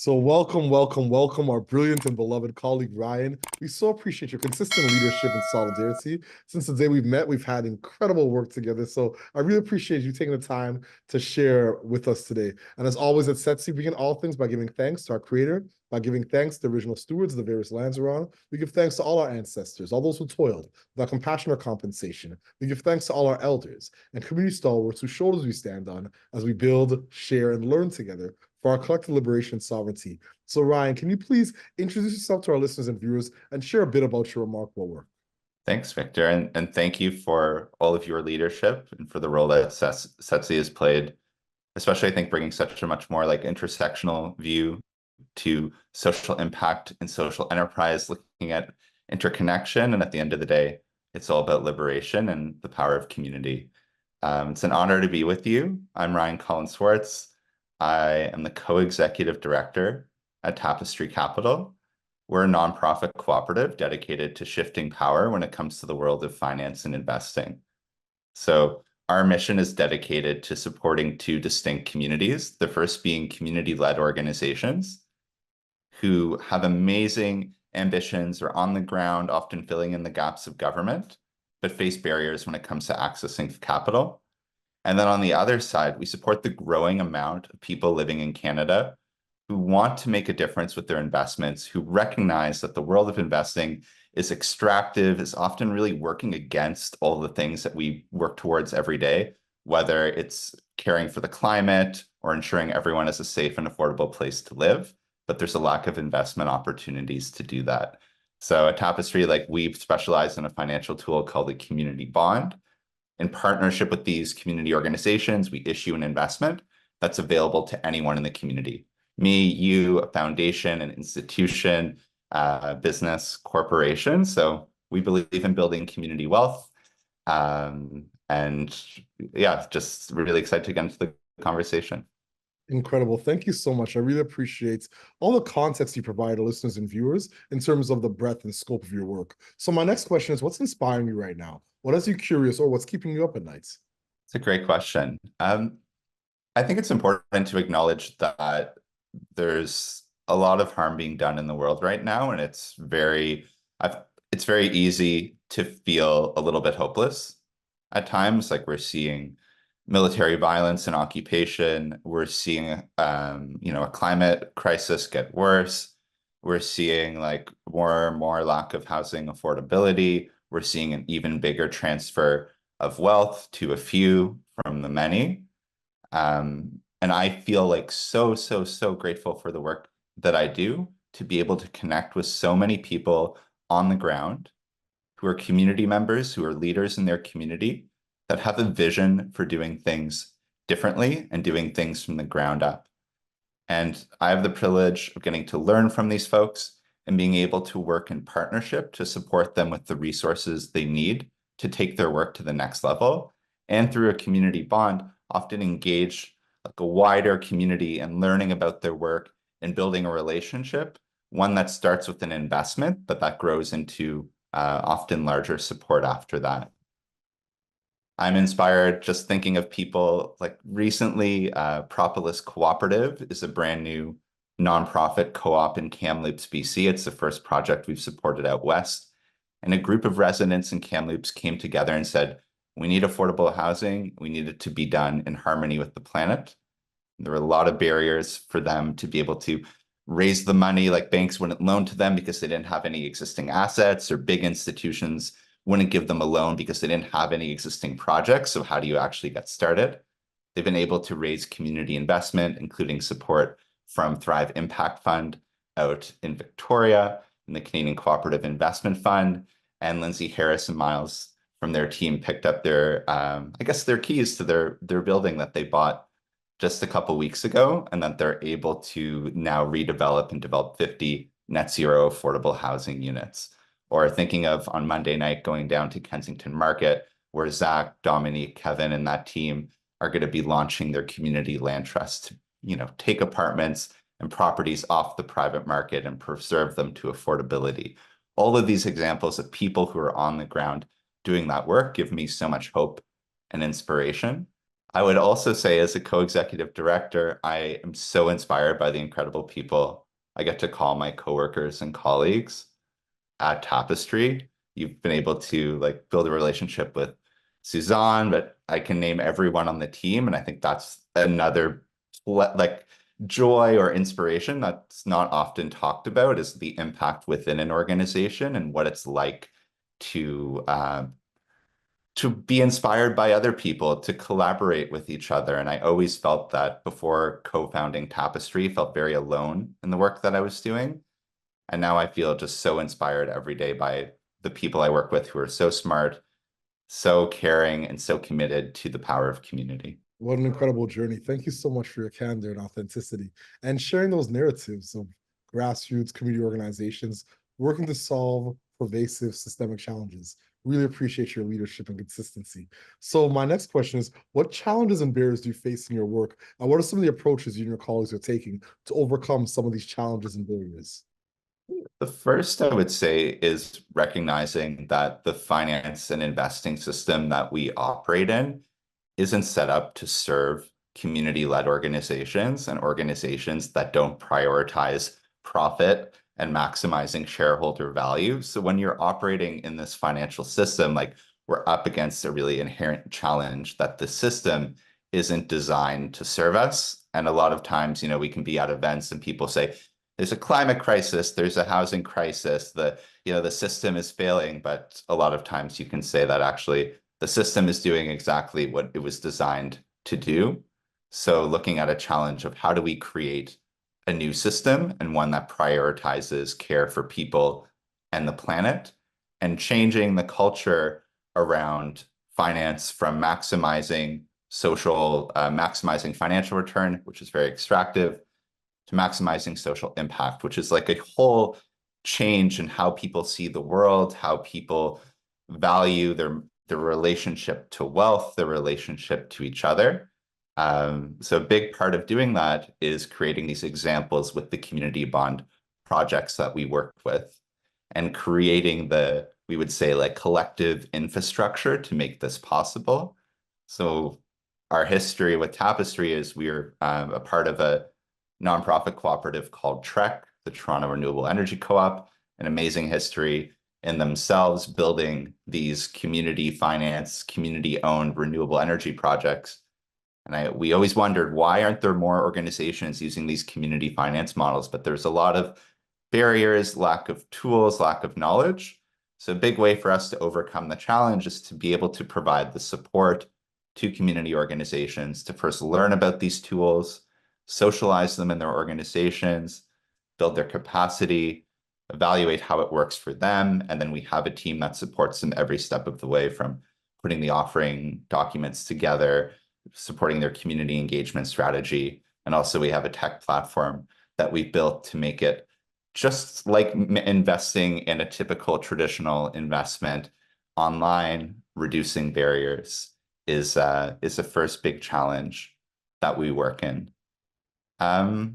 So welcome, our brilliant and beloved colleague, Ryan. We so appreciate your consistent leadership and solidarity. Since the day we've met, we've had incredible work together. So I really appreciate you taking the time to share with us today. And as always at SETC, we begin all things by giving thanks to our creator, by giving thanks to the original stewards of the various lands we're on. We give thanks to all our ancestors, all those who toiled without compassion or compensation. We give thanks to all our elders and community stalwarts whose shoulders we stand on as we build, share, and learn together for our collective liberation and sovereignty. So Ryan, can you please introduce yourself to our listeners and viewers and share a bit about your remarkable work? Thanks, Victor, and thank you for all of your leadership and for the role that SETC has played, especially I think bringing such a much more like intersectional view to social impact and social enterprise, looking at interconnection. And at the end of the day, it's all about liberation and the power of community. It's an honor to be with you. I'm Ryan Collins-Swartz. I am the Co-Executive Director at Tapestry Capital. We're a nonprofit cooperative dedicated to shifting power when it comes to the world of finance and investing. So our mission is dedicated to supporting two distinct communities, the first being community-led organizations who have amazing ambitions, are on the ground, often filling in the gaps of government, but face barriers when it comes to accessing capital. And then on the other side, we support the growing amount of people living in Canada who want to make a difference with their investments, who recognize that the world of investing is extractive, is often really working against all the things that we work towards every day, whether it's caring for the climate or ensuring everyone has a safe and affordable place to live. But there's a lack of investment opportunities to do that. So at Tapestry, like we specialize in a financial tool called a community bond. In partnership with these community organizations, we issue an investment that's available to anyone in the community. Me, you, a foundation, an institution, business, corporation. So we believe in building community wealth. And yeah, just really excited to get into the conversation. Incredible. Thank you so much. I really appreciate all the context you provide our listeners and viewers in terms of the breadth and scope of your work. So my next question is, what's inspiring you right now? What has you curious or what's keeping you up at nights? It's a great question. I think it's important to acknowledge that there's a lot of harm being done in the world right now, and it's very easy to feel a little bit hopeless at times. Like we're seeing military violence and occupation. We're seeing, a climate crisis get worse. We're seeing like more and more lack of housing affordability. We're seeing an even bigger transfer of wealth to a few from the many. And I feel like so grateful for the work that I do to be able to connect with so many people on the ground who are community members, who are leaders in their community, that have a vision for doing things differently and doing things from the ground up. And I have the privilege of getting to learn from these folks and being able to work in partnership to support them with the resources they need to take their work to the next level. And through a community bond, often engage like a wider community and learning about their work and building a relationship, one that starts with an investment, but that grows into often larger support after that. I'm inspired just thinking of people like recently, Propolis Cooperative is a brand new nonprofit co-op in Kamloops, BC. It's the first project we've supported out west. And a group of residents in Kamloops came together and said, we need affordable housing. We need it to be done in harmony with the planet. There were a lot of barriers for them to be able to raise the money, like banks wouldn't loan to them because they didn't have any existing assets, or big institutions wouldn't give them a loan because they didn't have any existing projects. So how do you actually get started? They've been able to raise community investment, including support from Thrive Impact Fund out in Victoria, and the Canadian Cooperative Investment Fund, and Lindsay Harris and Miles from their team picked up their, their keys to their building that they bought just a couple weeks ago, and that they're able to now redevelop and develop 50 net zero affordable housing units. Or thinking of on Monday night going down to Kensington Market, where Zach, Dominique, Kevin, and that team are going to be launching their community land trust to, take apartments and properties off the private market and preserve them to affordability. All of these examples of people who are on the ground doing that work give me so much hope and inspiration. I would also say, as a co-executive director, I am so inspired by the incredible people I get to call my coworkers and colleagues at Tapestry. You've been able to like build a relationship with Suzanne, but I can name everyone on the team, and I think that's another like joy or inspiration that's not often talked about is the impact within an organization and what it's like to be inspired by other people, to collaborate with each other. And I always felt that before co-founding Tapestry, felt very alone in the work that I was doing. And now I feel just so inspired every day by the people I work with who are so smart, so caring, and so committed to the power of community. What an incredible journey. Thank you so much for your candor and authenticity and sharing those narratives of grassroots community organizations working to solve pervasive systemic challenges. Really appreciate your leadership and consistency. So my next question is, what challenges and barriers do you face in your work? And what are some of the approaches you and your colleagues are taking to overcome some of these challenges and barriers? The first I would say is recognizing that the finance and investing system that we operate in isn't set up to serve community-led organizations and organizations that don't prioritize profit and maximizing shareholder value. So when you're operating in this financial system, like we're up against a really inherent challenge that the system isn't designed to serve us. And a lot of times, we can be at events and people say, there's a climate crisis, there's a housing crisis, the system is failing, but a lot of times you can say that actually the system is doing exactly what it was designed to do. So looking at a challenge of how do we create a new system and one that prioritizes care for people and the planet, and changing the culture around finance from maximizing financial return, which is very extractive, to maximizing social impact, which is like a whole change in how people see the world, how people value their relationship to wealth, their relationship to each other. So a big part of doing that is creating these examples with the community bond projects that we work with and creating we would say like collective infrastructure to make this possible. So our history with Tapestry is we're a part of a nonprofit cooperative called TREC, the Toronto Renewable Energy Co-op, an amazing history in themselves, building these community finance, community-owned renewable energy projects. And we always wondered, why aren't there more organizations using these community finance models? But there's a lot of barriers, lack of tools, lack of knowledge. So a big way for us to overcome the challenge is to be able to provide the support to community organizations to first learn about these tools, socialize them in their organizations, build their capacity, evaluate how it works for them, and then we have a team that supports them every step of the way, from putting the offering documents together, supporting their community engagement strategy, and also we have a tech platform that we built to make it just like investing in a typical traditional investment online. Reducing barriers is the first big challenge that we work in. I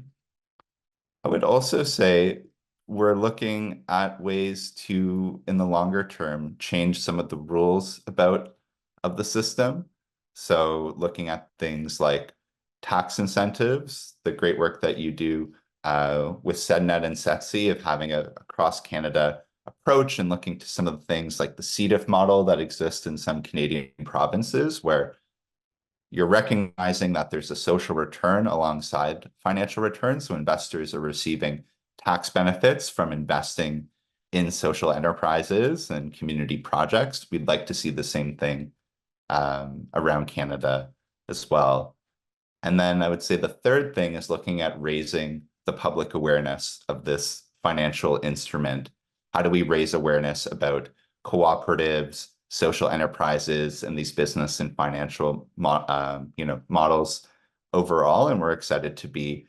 would also say we're looking at ways to, in the longer term, change some of the rules of the system. So looking at things like tax incentives, the great work that you do with SEDNet and SETC of having a cross-Canada approach, and looking to some of the things like the CDIF model that exists in some Canadian provinces, where you're recognizing that there's a social return alongside financial return. So investors are receiving tax benefits from investing in social enterprises and community projects. We'd like to see the same thing around Canada as well. And then I would say the third thing is looking at raising the public awareness of this financial instrument. How do we raise awareness about cooperatives, social enterprises, and these business and financial models overall? And we're excited to be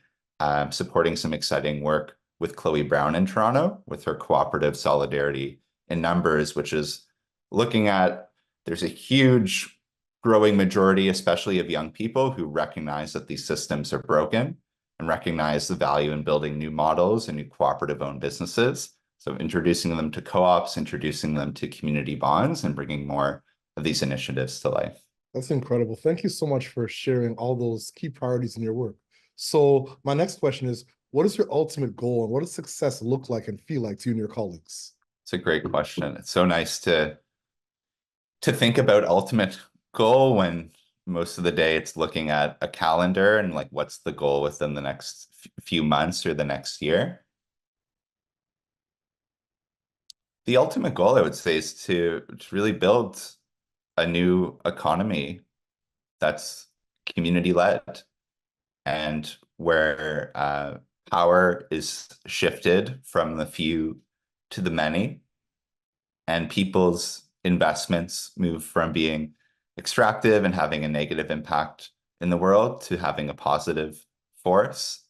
supporting some exciting work with Chloe Brown in Toronto with her cooperative Solidarity in Numbers, which is looking at, there's a huge growing majority, especially of young people, who recognize that these systems are broken and recognize the value in building new models and new cooperative-owned businesses. So introducing them to co-ops, introducing them to community bonds, and bringing more of these initiatives to life. That's incredible. Thank you so much for sharing all those key priorities in your work. So my next question is, what is your ultimate goal and what does success look like and feel like to you and your colleagues? It's a great question. It's so nice to think about ultimate goal when most of the day it's looking at a calendar and like what's the goal within the next few months or the next year. The ultimate goal, I would say, is to really build a new economy that's community led and where power is shifted from the few to the many, and people's investments move from being extractive and having a negative impact in the world to having a positive force.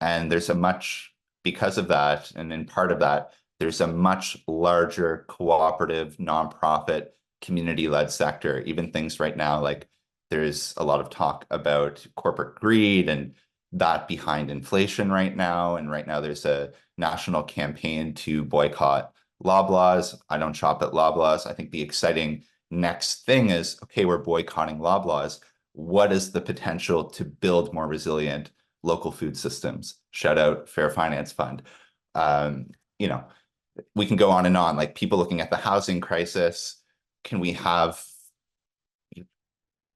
And there's a much, because of that, and in part of that, there's a much larger cooperative, nonprofit, community-led sector. Even things right now, like there's a lot of talk about corporate greed and that behind inflation right now. And right now there's a national campaign to boycott Loblaws. I don't shop at Loblaws. I think the exciting next thing is, okay, we're boycotting Loblaws. What is the potential to build more resilient local food systems? Shout out Fair Finance Fund. Um, you know, we can go on and on, like people looking at the housing crisis. Can we have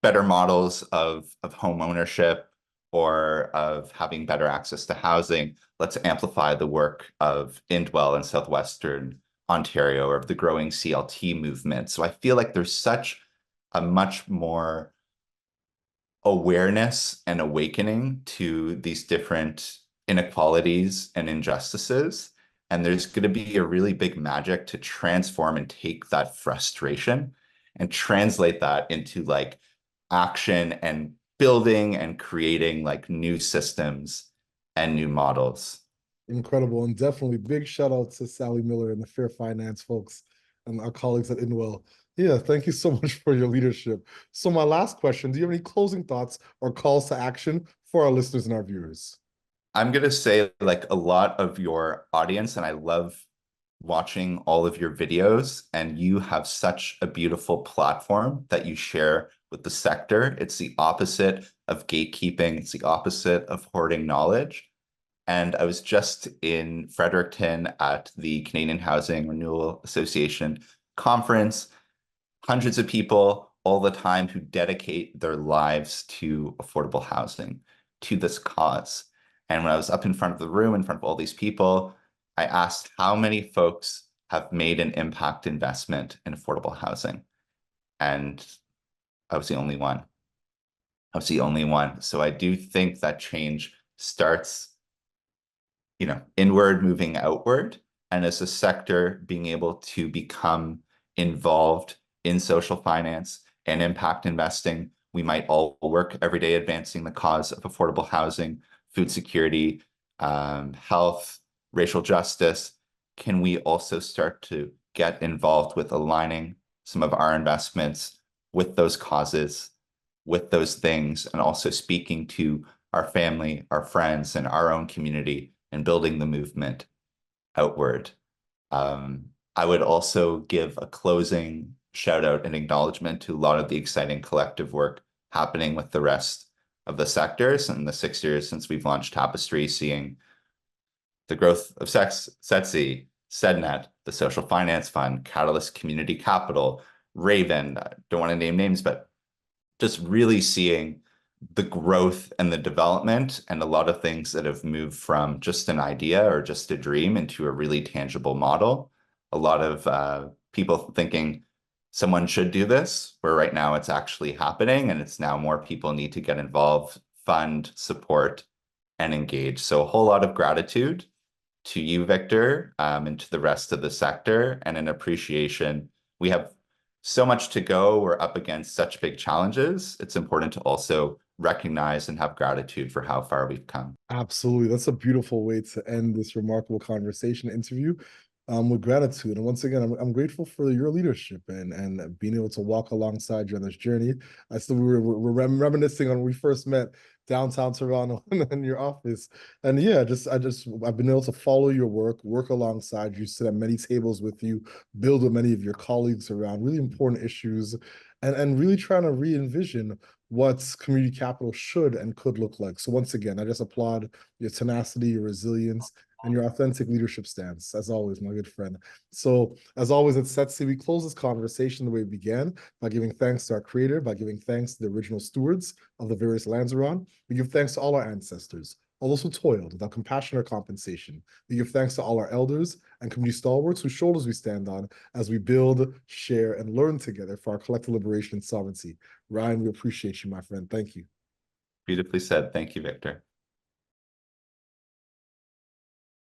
better models of home ownership or of having better access to housing? Let's amplify the work of Indwell in Southwestern Ontario or of the growing CLT movement. So I feel like there's such a much more awareness and awakening to these different inequalities and injustices. And there's going to be a really big magic to transform and take that frustration and translate that into like action and building and creating like new systems and new models. Incredible. And definitely big shout out to Sally Miller and the Fair Finance folks and our colleagues at Inwell. Yeah, thank you so much for your leadership. So my last question, do you have any closing thoughts or calls to action for our listeners and our viewers? I'm going to say like a lot of your audience, and I love watching all of your videos, and you have such a beautiful platform that you share with the sector. It's the opposite of gatekeeping. It's the opposite of hoarding knowledge. And I was just in Fredericton at the Canadian Housing Renewal Association conference, hundreds of people all the time who dedicate their lives to affordable housing, to this cause. And when I was up in front of the room, in front of all these people, I asked how many folks have made an impact investment in affordable housing. And I was the only one. I was the only one. So I do think that change starts, inward moving outward. And as a sector, being able to become involved in social finance and impact investing, we might all work every day advancing the cause of affordable housing, food security, health, racial justice. Can we also start to get involved with aligning some of our investments with those causes, with those things, and also speaking to our family, our friends, and our own community and building the movement outward? I would also give a closing shout out and acknowledgement to a lot of the exciting collective work happening with the rest of the sectors in the 6 years since we've launched Tapestry, seeing the growth of SETC, SEDNet, the Social Finance Fund, Catalyst Community Capital, Raven, I don't want to name names, but just really seeing the growth and the development and a lot of things that have moved from just an idea or just a dream into a really tangible model. A lot of people thinking someone should do this, where right now it's actually happening, and it's now more people need to get involved, fund, support, and engage. So a whole lot of gratitude to you, Victor, and to the rest of the sector, and an appreciation. We have so much to go. We're up against such big challenges. It's important to also recognize and have gratitude for how far we've come. Absolutely. That's a beautiful way to end this remarkable conversation interview, with gratitude. And once again, I'm grateful for your leadership and being able to walk alongside you on this journey. I still we're reminiscing on when we first met downtown Toronto in your office. And yeah, I've been able to follow your work alongside you, sit at many tables with you, build with many of your colleagues around really important issues. and really trying to re-envision what community capital should and could look like. So once again, I just applaud your tenacity, your resilience, and your authentic leadership stance, as always, my good friend. So as always, at Setsi, we close this conversation the way we began, by giving thanks to our creator, by giving thanks to the original stewards of the various lands we're on. We give thanks to all our ancestors, all those who toiled without compassion or compensation. We give thanks to all our elders and community stalwarts whose shoulders we stand on as we build, share, and learn together for our collective liberation and sovereignty. Ryan, we appreciate you, my friend. Thank you. Beautifully said. Thank you, Victor.